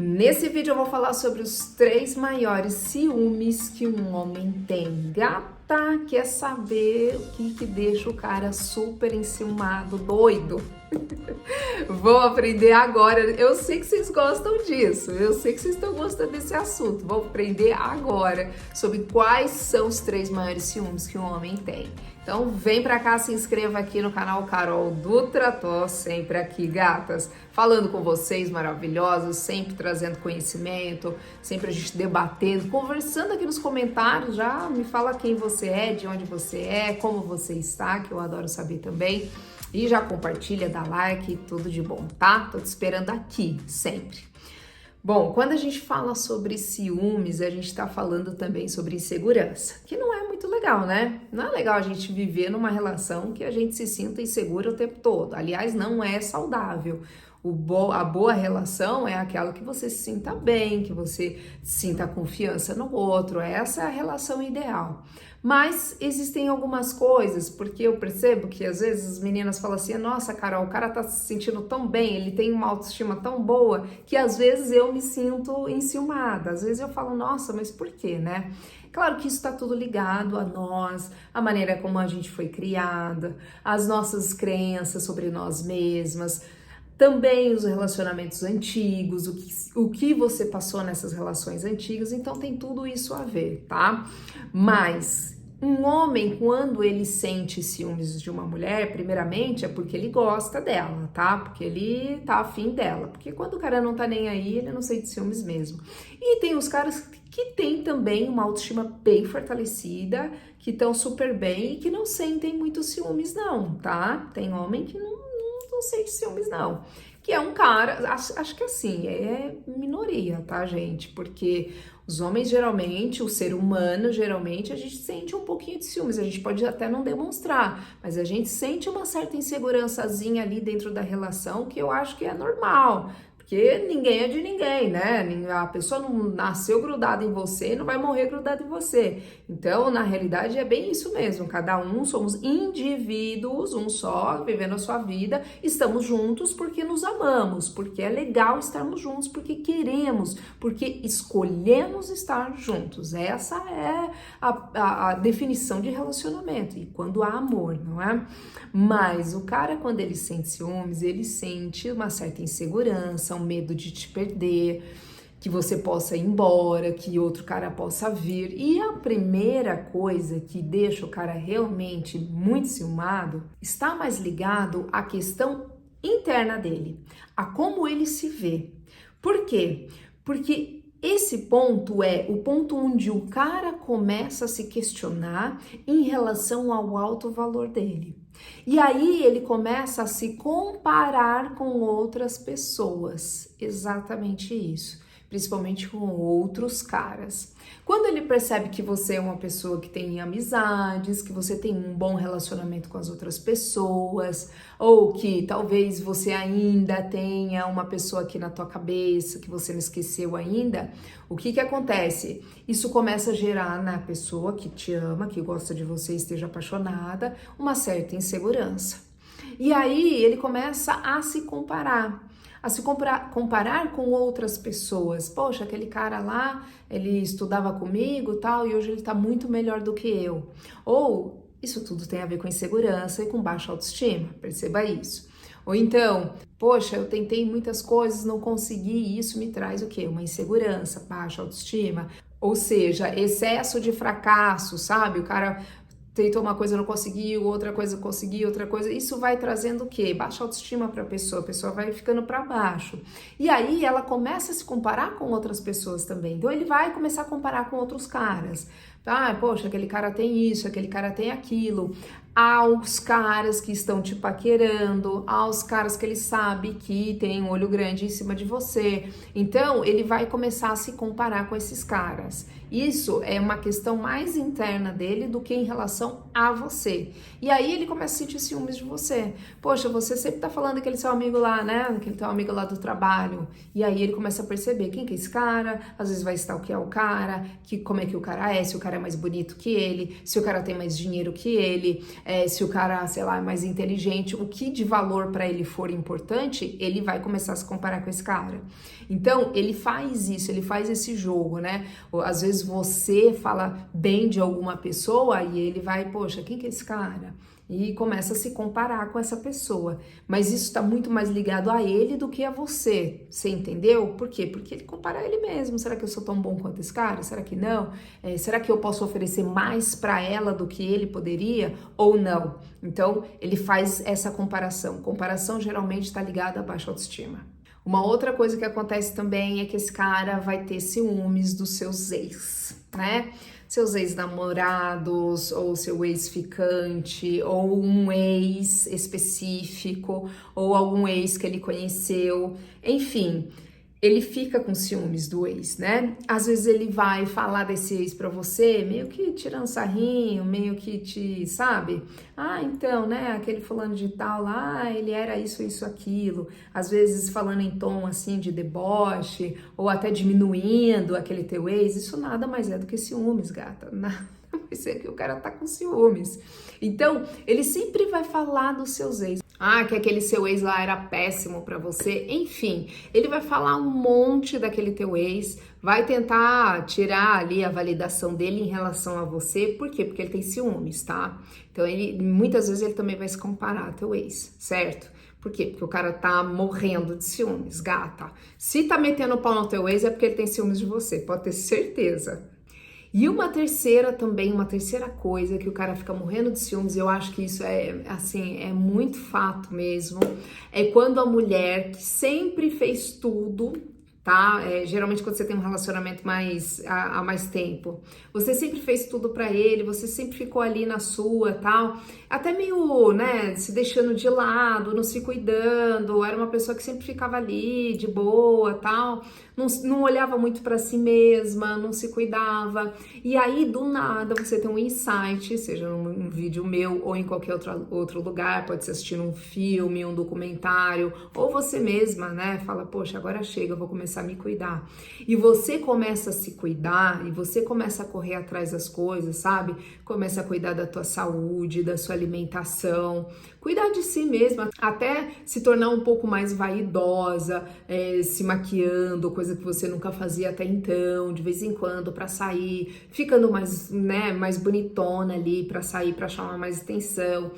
Nesse vídeo eu vou falar sobre os 3 maiores ciúmes que um homem tem. Gata, quer saber o que deixa o cara super enciumado, doido? Vou aprender agora. Eu sei que vocês gostam disso, eu sei que vocês estão gostando desse assunto. Vou aprender agora sobre quais são os 3 maiores ciúmes que um homem tem. Então vem pra cá, se inscreva aqui no canal Carol Dutra, tô sempre aqui, gatas, falando com vocês maravilhosos, sempre trazendo conhecimento, sempre a gente debatendo, conversando aqui nos comentários, já me fala quem você é, de onde você é, como você está, que eu adoro saber também. E já compartilha, dá like, tudo de bom, tá? Tô te esperando aqui, sempre. Bom, quando a gente fala sobre ciúmes, a gente tá falando também sobre insegurança, que não é muito legal, né? Não é legal a gente viver numa relação que a gente se sinta insegura o tempo todo. Aliás, não é saudável. A boa relação é aquela que você se sinta bem, que você sinta confiança no outro. Essa é a relação ideal. Mas existem algumas coisas, porque eu percebo que às vezes as meninas falam assim: nossa, Carol, o cara tá se sentindo tão bem, ele tem uma autoestima tão boa, que às vezes eu me sinto enciumada. Às vezes eu falo: nossa, mas por quê, né? Claro que isso está tudo ligado a nós, a maneira como a gente foi criada, as nossas crenças sobre nós mesmas, também os relacionamentos antigos, o que você passou nessas relações antigas, então tem tudo isso a ver, tá? Mas um homem, quando ele sente ciúmes de uma mulher, primeiramente é porque ele gosta dela, tá? Porque ele tá afim dela. Porque quando o cara não tá nem aí, ele não sente ciúmes mesmo. E tem os caras que têm também uma autoestima bem fortalecida, que estão super bem e que não sentem muito ciúmes não, tá? Tem homem que não sente ciúmes não. Que é um cara, acho que assim, é minoria, tá, gente? Porque os homens geralmente, o ser humano geralmente, a gente sente um pouquinho de ciúmes. A gente pode até não demonstrar, mas a gente sente uma certa insegurançazinha ali dentro da relação que eu acho que é normal. Porque ninguém é de ninguém, né? A pessoa não nasceu grudada em você e não vai morrer grudada em você. Então, na realidade, é bem isso mesmo. Cada um somos indivíduos, um só, vivendo a sua vida. Estamos juntos porque nos amamos, porque é legal estarmos juntos, porque queremos, porque escolhemos estar juntos. Essa é a definição de relacionamento. E quando há amor, não é? Mas o cara, quando ele sente ciúmes, ele sente uma certa insegurança, um medo de te perder, que você possa ir embora, que outro cara possa vir. E a primeira coisa que deixa o cara realmente muito ciumado está mais ligado à questão interna dele, a como ele se vê. Por quê? Porque esse ponto é o ponto onde o cara começa a se questionar em relação ao alto valor dele. E aí ele começa a se comparar com outras pessoas, exatamente isso, principalmente com outros caras. Quando ele percebe que você é uma pessoa que tem amizades, que você tem um bom relacionamento com as outras pessoas, ou que talvez você ainda tenha uma pessoa aqui na tua cabeça que você não esqueceu ainda, o que acontece? Isso começa a gerar na pessoa que te ama, que gosta de você, esteja apaixonada, uma certa insegurança. E aí ele começa a se comparar. Comparar com outras pessoas. Poxa, aquele cara lá, ele estudava comigo, tal, e hoje ele tá muito melhor do que eu. Ou isso tudo tem a ver com insegurança e com baixa autoestima, perceba isso. Ou então, poxa, eu tentei muitas coisas, não consegui, e isso me traz o quê? Uma insegurança, baixa autoestima. Ou seja, excesso de fracasso, sabe? O cara tentou uma coisa, não conseguiu, outra coisa conseguiu, outra coisa. Isso vai trazendo o quê? Baixa autoestima para a pessoa vai ficando para baixo. E aí ela começa a se comparar com outras pessoas também. Então ele vai começar a comparar com outros caras. Ah, poxa, aquele cara tem isso, aquele cara tem aquilo. Aos caras que estão te paquerando, aos caras que ele sabe que tem um olho grande em cima de você. Então, ele vai começar a se comparar com esses caras. Isso é uma questão mais interna dele do que em relação a você. E aí ele começa a sentir ciúmes de você. Poxa, você sempre tá falando daquele seu amigo lá, né? Aquele teu amigo lá do trabalho. E aí ele começa a perceber quem que é esse cara, às vezes vai stalkear o cara, como é que o cara é, se o cara é mais bonito que ele, se o cara tem mais dinheiro que ele, se o cara, sei lá, é mais inteligente, o que de valor para ele for importante, ele vai começar a se comparar com esse cara. Então, ele faz isso, ele faz esse jogo, né? Às vezes você fala bem de alguma pessoa e ele vai, poxa, quem que é esse cara? E começa a se comparar com essa pessoa. Mas isso está muito mais ligado a ele do que a você. Você entendeu? Por quê? Porque ele compara a ele mesmo. Será que eu sou tão bom quanto esse cara? Será que não? Será que eu posso oferecer mais para ela do que ele poderia? Ou não? Então, ele faz essa comparação. Comparação geralmente está ligada à baixa autoestima. Uma outra coisa que acontece também é que esse cara vai ter ciúmes dos seus ex, né? Seus ex-namorados, ou seu ex-ficante, ou um ex específico, ou algum ex que ele conheceu, enfim. Ele fica com ciúmes do ex, né? Às vezes ele vai falar desse ex pra você, meio que tirando sarrinho, meio que te, sabe? Ah, então, né, aquele fulano de tal lá, ele era isso, isso, aquilo. Às vezes falando em tom, assim, de deboche, ou até diminuindo aquele teu ex. Isso nada mais é do que ciúmes, gata. Nada mais é que o cara tá com ciúmes. Então, ele sempre vai falar dos seus ex. Ah, que aquele seu ex lá era péssimo pra você. Enfim, ele vai falar um monte daquele teu ex, vai tentar tirar ali a validação dele em relação a você. Por quê? Porque ele tem ciúmes, tá? Então, muitas vezes ele também vai se comparar ao teu ex, certo? Por quê? Porque o cara tá morrendo de ciúmes, gata. Se tá metendo o pau no teu ex é porque ele tem ciúmes de você, pode ter certeza. E uma terceira coisa que o cara fica morrendo de ciúmes, eu acho que isso é, assim, é muito fato mesmo, é quando a mulher que sempre fez tudo, tá? Geralmente quando você tem um relacionamento há mais tempo, você sempre fez tudo pra ele, você sempre ficou ali na sua, tal, até meio, né, se deixando de lado, não se cuidando, era uma pessoa que sempre ficava ali, de boa, tal, não olhava muito pra si mesma, não se cuidava, e aí do nada você tem um insight, seja num vídeo meu ou em qualquer outro lugar, pode ser assistindo um filme, um documentário, ou você mesma, né, fala, poxa, agora chega, eu vou começar a me cuidar. E você começa a se cuidar, e você começa a correr atrás das coisas, sabe? Começa a cuidar da tua saúde, da sua alimentação, cuidar de si mesma, até se tornar um pouco mais vaidosa, se maquiando, coisa que você nunca fazia até então, de vez em quando pra sair, ficando mais, né, mais bonitona ali pra sair, pra chamar mais atenção,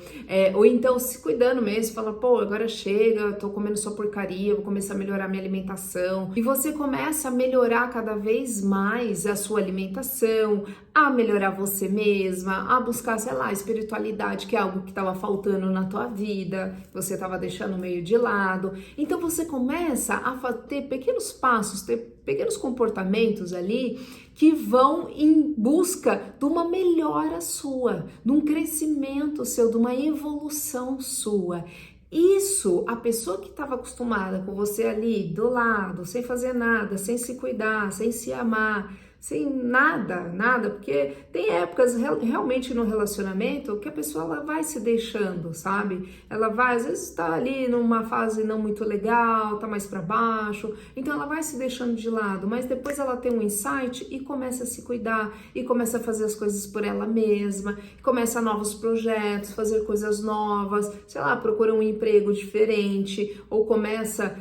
ou então se cuidando mesmo, fala, pô, agora chega, eu tô comendo só porcaria, vou começar a melhorar minha alimentação, e você começa a melhorar cada vez mais a sua alimentação, a melhorar você mesma, a buscar, sei lá, espiritualidade, que é algo que estava faltando na tua vida, você estava deixando meio de lado. Então você começa a ter pequenos passos, ter pequenos comportamentos ali que vão em busca de uma melhora sua, de um crescimento seu, de uma evolução sua. Isso, a pessoa que estava acostumada com você ali do lado, sem fazer nada, sem se cuidar, sem se amar, sem nada, porque tem épocas realmente no relacionamento que a pessoa ela vai se deixando, sabe? Ela vai, às vezes tá ali numa fase não muito legal, tá mais para baixo, então ela vai se deixando de lado, mas depois ela tem um insight e começa a se cuidar, e começa a fazer as coisas por ela mesma, começa novos projetos, fazer coisas novas, sei lá, procura um emprego diferente, ou começa,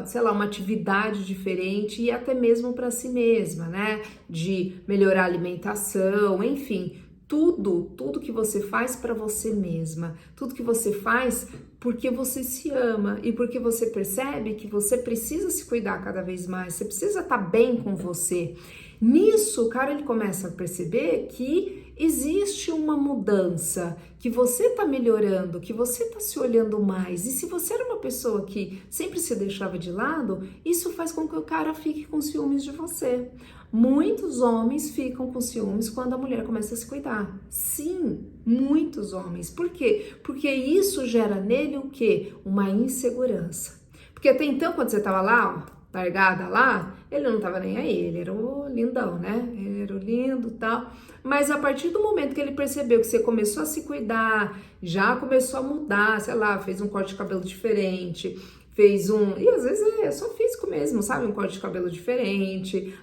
sei lá, uma atividade diferente, e até mesmo para si mesma, né? De melhorar a alimentação, enfim, tudo que você faz para você mesma, tudo que você faz porque você se ama e porque você percebe que você precisa se cuidar cada vez mais, você precisa estar bem com você. Nisso, o cara ele começa a perceber que existe uma mudança, que você tá melhorando, que você tá se olhando mais. E se você era uma pessoa que sempre se deixava de lado, isso faz com que o cara fique com ciúmes de você. Muitos homens ficam com ciúmes quando a mulher começa a se cuidar. Sim, muitos homens. Por quê? Porque isso gera nele o quê? Uma insegurança. Porque até então, quando você tava lá, ó, largada lá, ele não tava nem aí, ele era o lindão, né? Ele era o lindo e tal. Mas a partir do momento que ele percebeu que você começou a se cuidar, já começou a mudar, sei lá, fez um corte de cabelo diferente, fez e às vezes é só físico mesmo, sabe? Um corte de cabelo diferente,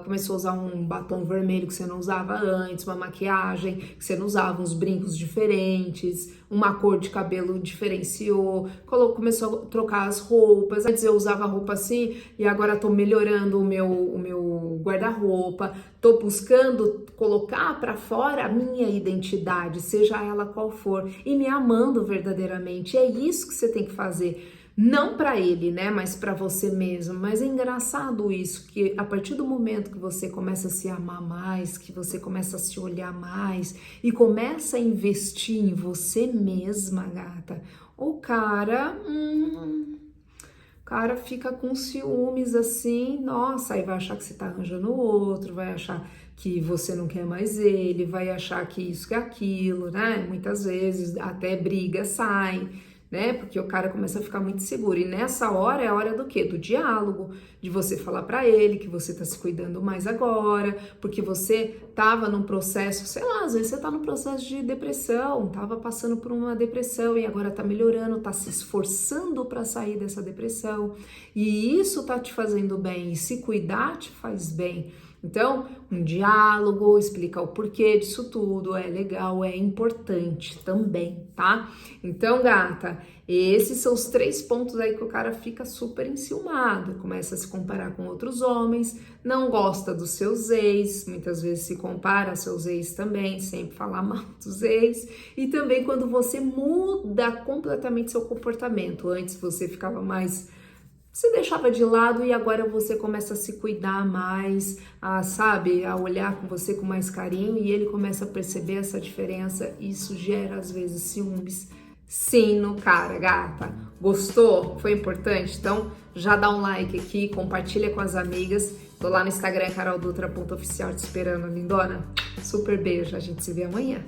começou a usar um batom vermelho que você não usava antes, uma maquiagem que você não usava, uns brincos diferentes, uma cor de cabelo diferenciou, começou a trocar as roupas. Antes eu usava roupa assim e agora tô melhorando o meu guarda-roupa, tô buscando colocar pra fora a minha identidade, seja ela qual for, e me amando verdadeiramente. É isso que você tem que fazer. Não para ele, né, mas para você mesmo. Mas é engraçado isso, que a partir do momento que você começa a se amar mais, que você começa a se olhar mais e começa a investir em você mesma, gata, o cara fica com ciúmes assim, nossa, aí vai achar que você tá arranjando outro, vai achar que você não quer mais ele, vai achar que isso, que aquilo, né? Muitas vezes até briga sai, né? Porque o cara começa a ficar muito seguro. E nessa hora é a hora do quê? Do diálogo, de você falar pra ele que você tá se cuidando mais agora, porque você tava num processo, sei lá, às vezes você tá num processo de depressão, tava passando por uma depressão e agora tá melhorando, tá se esforçando pra sair dessa depressão. E isso tá te fazendo bem, e se cuidar te faz bem. Então, um diálogo, explicar o porquê disso tudo é legal, é importante também, tá? Então, gata, esses são os 3 pontos aí que o cara fica super enciumado, começa a se comparar com outros homens, não gosta dos seus ex, muitas vezes se compara a seus ex também, sempre falar mal dos ex, e também quando você muda completamente seu comportamento. Antes você ficava mais... Você deixava de lado e agora você começa a se cuidar mais, sabe, a olhar com você com mais carinho e ele começa a perceber essa diferença. Isso gera, às vezes, ciúmes, sim, no cara, gata. Gostou? Foi importante? Então, já dá um like aqui, compartilha com as amigas. Tô lá no Instagram, caroldutra.oficial, te esperando, lindona. Super beijo, a gente se vê amanhã.